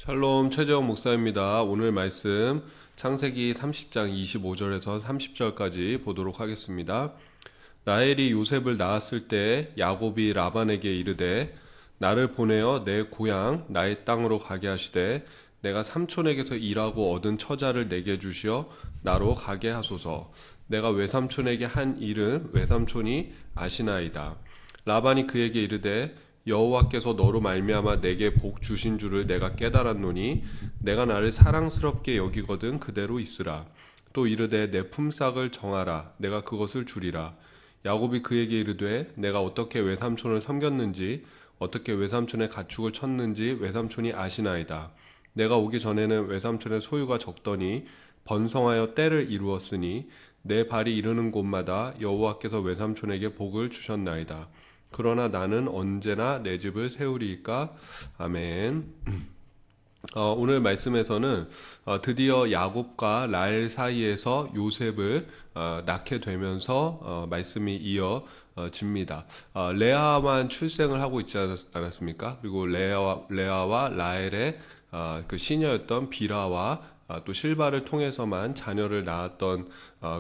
샬롬 최재원 목사입니다. 오늘 말씀 창세기 30장 25절에서 30절까지 보도록 하겠습니다. 라헬이 요셉을 낳았을 때 야곱이 라반에게 이르되 나를 보내어 내 고향 나의 땅으로 가게 하시되 내가 삼촌에게서 일하고 얻은 처자를 내게 주시어 나로 가게 하소서. 내가 외삼촌에게 한 일은 외삼촌이 아시나이다. 라반이 그에게 이르되 여호와께서 너로 말미암아 내게 복 주신 줄을 내가 깨달았노니 내가 나를 사랑스럽게 여기거든 그대로 있으라. 또 이르되 내 품삯을 정하라. 내가 그것을 주리라. 야곱이 그에게 이르되 내가 어떻게 외삼촌을 섬겼는지 어떻게 외삼촌의 가축을 쳤는지 외삼촌이 아시나이다. 내가 오기 전에는 외삼촌의 소유가 적더니 번성하여 때를 이루었으니 내 발이 이르는 곳마다 여호와께서 외삼촌에게 복을 주셨나이다. 그러나 나는 언제나 내 집을 세우리이까. 아멘. 오늘 말씀에서는 드디어 야곱과 라헬 사이에서 요셉을 낳게 되면서 말씀이 이어집니다. 레아만 출생을 하고 있지 않았습니까? 그리고 레아와 라헬의 그 시녀였던 빌하와 또 실바를 통해서만 자녀를 낳았던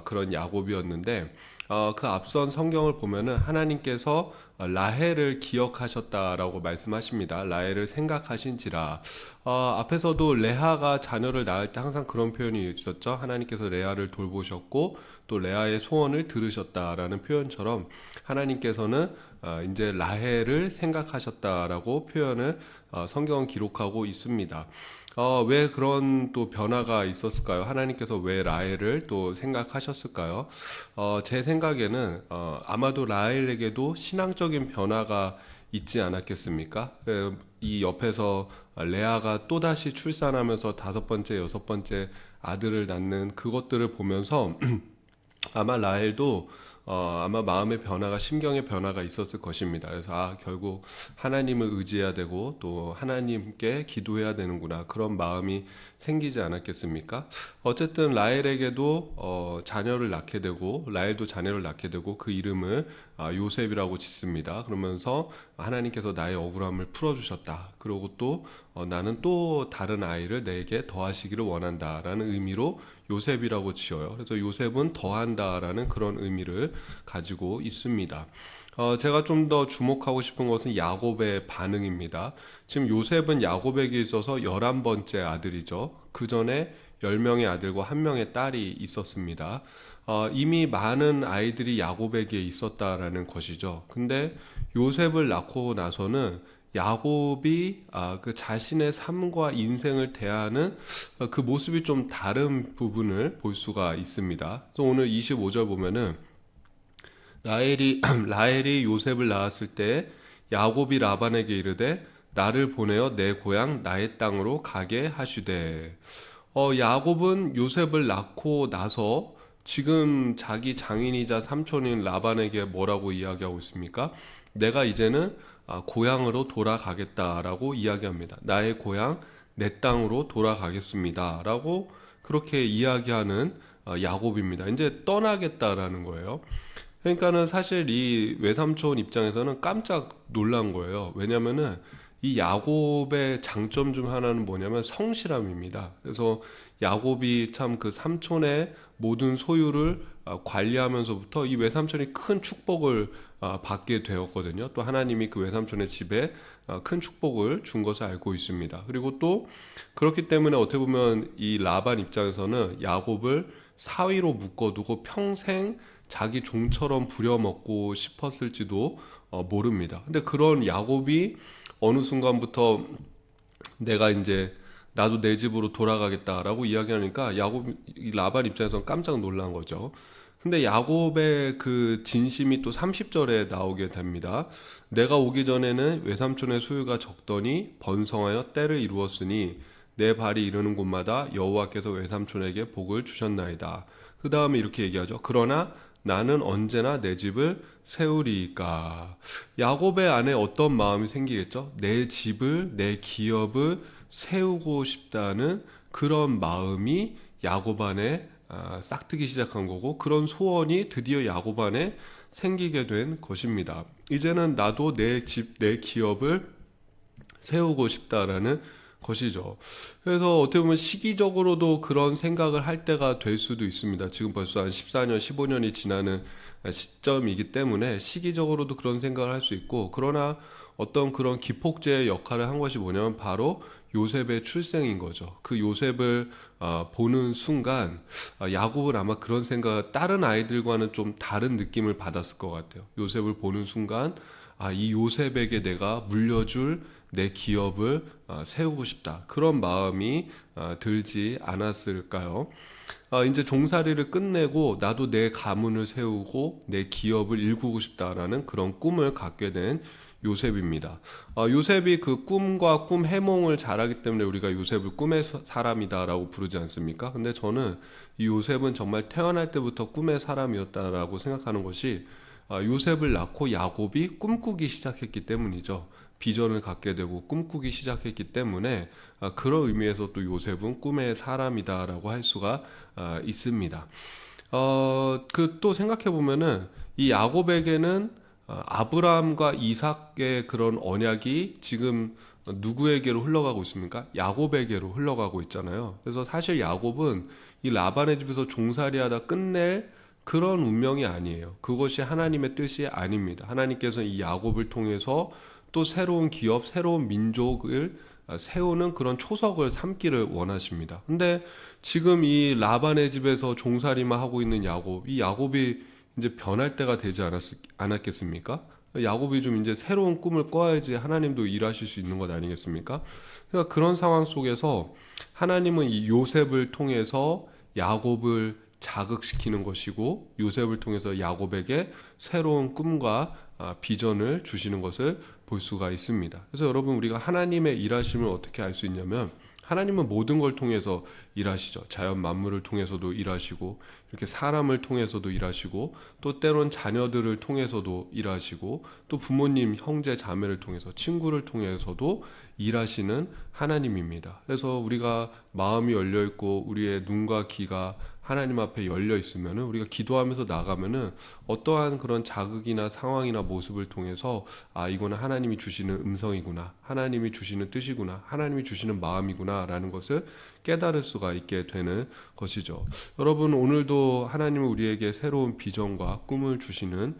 그런 야곱이었는데 그 앞선 성경을 보면은 하나님께서 라헬을 기억하셨다라고 말씀하십니다. 라헬을 생각하신지라. 앞에서도 레아가 자녀를 낳을 때 항상 그런 표현이 있었죠. 하나님께서 레아를 돌보셨고 또 레아의 소원을 들으셨다라는 표현처럼 하나님께서는 이제 라헬을 생각하셨다라고 표현을 성경은 기록하고 있습니다. 왜 그런 또 변화가 있었을까요? 하나님께서 왜 라헬을 또 생각하셨을까요? 제 생각에는 아마도 라헬에게도 신앙적인 변화가 있지 않았겠습니까? 이 옆에서 레아가 또다시 출산하면서 다섯 번째, 여섯 번째 아들을 낳는 그것들을 보면서 아마 라헬도 아마 마음의 변화가 심경의 변화가 있었을 것입니다. 그래서 결국 하나님을 의지해야 되고 또 하나님께 기도해야 되는구나 그런 마음이 생기지 않았겠습니까? 어쨌든 라헬에게도 자녀를 낳게 되고 라헬도 자녀를 낳게 되고 그 이름을 요셉이라고 짓습니다. 그러면서 하나님께서 나의 억울함을 풀어주셨다. 그리고 또 나는 또 다른 아이를 내게 더하시기를 원한다라는 의미로 요셉이라고 지어요. 그래서 요셉은 더한다라는 그런 의미를 가지고 있습니다. 제가 좀 더 주목하고 싶은 것은 야곱의 반응입니다. 지금 요셉은 야곱에게 있어서 11번째 아들이죠. 그 전에 10명의 아들과 1명의 딸이 있었습니다. 이미 많은 아이들이 야곱에게 있었다라는 것이죠. 근데 요셉을 낳고 나서는 야곱이 그 자신의 삶과 인생을 대하는 그 모습이 좀 다른 부분을 볼 수가 있습니다. 그래서 오늘 25절 보면은 라헬이 요셉을 낳았을 때 야곱이 라반에게 이르되 나를 보내어 내 고향 나의 땅으로 가게 하시되. 야곱은 요셉을 낳고 나서 지금 자기 장인이자 삼촌인 라반에게 뭐라고 이야기하고 있습니까? 내가 이제는 고향으로 돌아가겠다라고 이야기합니다. 나의 고향 내 땅으로 돌아가겠습니다 라고 그렇게 이야기하는 야곱입니다. 이제 떠나겠다라는 거예요. 그러니까는 사실 이 외삼촌 입장에서는 깜짝 놀란 거예요. 왜냐면은 이 야곱의 장점 중 하나는 뭐냐면 성실함입니다. 그래서 야곱이 참 그 삼촌의 모든 소유를 관리하면서부터 이 외삼촌이 큰 축복을 받게 되었거든요. 또 하나님이 그 외삼촌의 집에 큰 축복을 준 것을 알고 있습니다. 그리고 또 그렇기 때문에 어떻게 보면 이 라반 입장에서는 야곱을 사위로 묶어두고 평생 자기 종처럼 부려먹고 싶었을지도 모릅니다. 근데 그런 야곱이 어느 순간부터 내가 이제 나도 내 집으로 돌아가겠다라고 이야기하니까 이 라반 입장에서는 깜짝 놀란 거죠. 근데 야곱의 그 진심이 또 30절에 나오게 됩니다. 내가 오기 전에는 외삼촌의 소유가 적더니 번성하여 때를 이루었으니 내 발이 이르는 곳마다 여호와께서 외삼촌에게 복을 주셨나이다. 그 다음에 이렇게 얘기하죠. 그러나 나는 언제나 내 집을 세우리이까. 야곱의 안에 어떤 마음이 생기겠죠? 내 집을, 내 기업을 세우고 싶다는 그런 마음이 야곱 안에 싹트기 시작한 거고, 그런 소원이 드디어 야곱 안에 생기게 된 것입니다. 이제는 나도 내 집, 내 기업을 세우고 싶다라는 것이죠. 그래서 어떻게 보면 시기적으로도 그런 생각을 할 때가 될 수도 있습니다. 지금 벌써 한 14년, 15년이 지나는 시점이기 때문에 시기적으로도 그런 생각을 할 수 있고, 그러나 어떤 그런 기폭제의 역할을 한 것이 뭐냐면 바로 요셉의 출생인 거죠. 그 요셉을 보는 순간 야곱은 아마 그런 생각, 다른 아이들과는 좀 다른 느낌을 받았을 것 같아요. 요셉을 보는 순간 이 요셉에게 내가 물려줄 내 기업을 세우고 싶다. 그런 마음이 들지 않았을까요? 이제 종살이를 끝내고 나도 내 가문을 세우고 내 기업을 일구고 싶다라는 그런 꿈을 갖게 된 요셉입니다. 요셉이 그 꿈과 꿈 해몽을 잘하기 때문에 우리가 요셉을 꿈의 사람이다라고 부르지 않습니까? 근데 저는 이 요셉은 정말 태어날 때부터 꿈의 사람이었다라고 생각하는 것이 요셉을 낳고 야곱이 꿈꾸기 시작했기 때문이죠. 비전을 갖게 되고 꿈꾸기 시작했기 때문에 그런 의미에서 또 요셉은 꿈의 사람이다라고 할 수가 있습니다. 그 또 생각해 보면은 이 야곱에게는 아브라함과 이삭의 그런 언약이 지금 누구에게로 흘러가고 있습니까? 야곱에게로 흘러가고 있잖아요. 그래서 사실 야곱은 이 라반의 집에서 종살이하다 끝낼 그런 운명이 아니에요. 그것이 하나님의 뜻이 아닙니다. 하나님께서 이 야곱을 통해서 또 새로운 기업, 새로운 민족을 세우는 그런 초석을 삼기를 원하십니다. 근데 지금 이 라반의 집에서 종살이만 하고 있는 야곱, 이 야곱이 이제 변할 때가 되지 않았겠습니까? 야곱이 좀 이제 새로운 꿈을 꿔야지 하나님도 일하실 수 있는 것 아니겠습니까? 그러니까 그런 상황 속에서 하나님은 이 요셉을 통해서 야곱을 자극시키는 것이고 요셉을 통해서 야곱에게 새로운 꿈과 비전을 주시는 것을 볼 수가 있습니다. 그래서 여러분, 우리가 하나님의 일하심을 어떻게 알 수 있냐면 하나님은 모든 걸 통해서 일하시죠. 자연 만물을 통해서도 일하시고 이렇게 사람을 통해서도 일하시고 또 때론 자녀들을 통해서도 일하시고 또 부모님, 형제, 자매를 통해서 친구를 통해서도 일하시는 하나님입니다. 그래서 우리가 마음이 열려 있고 우리의 눈과 귀가 하나님 앞에 열려 있으면은 우리가 기도하면서 나가면은 어떠한 그런 자극이나 상황이나 모습을 통해서 이거는 하나님이 주시는 음성이구나, 하나님이 주시는 뜻이구나, 하나님이 주시는 마음이구나라는 것을 깨달을 수가 있게 되는 것이죠. 여러분, 오늘도 하나님은 우리에게 새로운 비전과 꿈을 주시는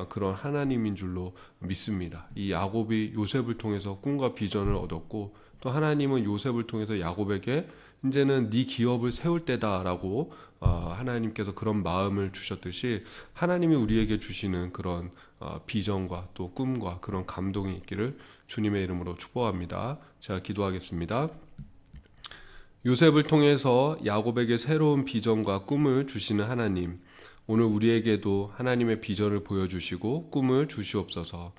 그런 하나님인 줄로 믿습니다. 이 야곱이 요셉을 통해서 꿈과 비전을 얻었고 또 하나님은 요셉을 통해서 야곱에게 이제는 네 기업을 세울 때다라고 하나님께서 그런 마음을 주셨듯이 하나님이 우리에게 주시는 그런 비전과 또 꿈과 그런 감동이 있기를 주님의 이름으로 축복합니다. 제가 기도하겠습니다. 요셉을 통해서 야곱에게 새로운 비전과 꿈을 주시는 하나님, 오늘 우리에게도 하나님의 비전을 보여주시고 꿈을 주시옵소서.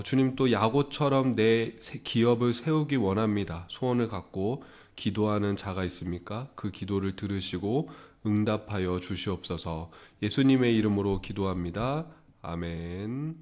주님, 또 야곱처럼 내 기업을 세우기 원합니다. 소원을 갖고 기도하는 자가 있습니까? 그 기도를 들으시고 응답하여 주시옵소서. 예수님의 이름으로 기도합니다. 아멘.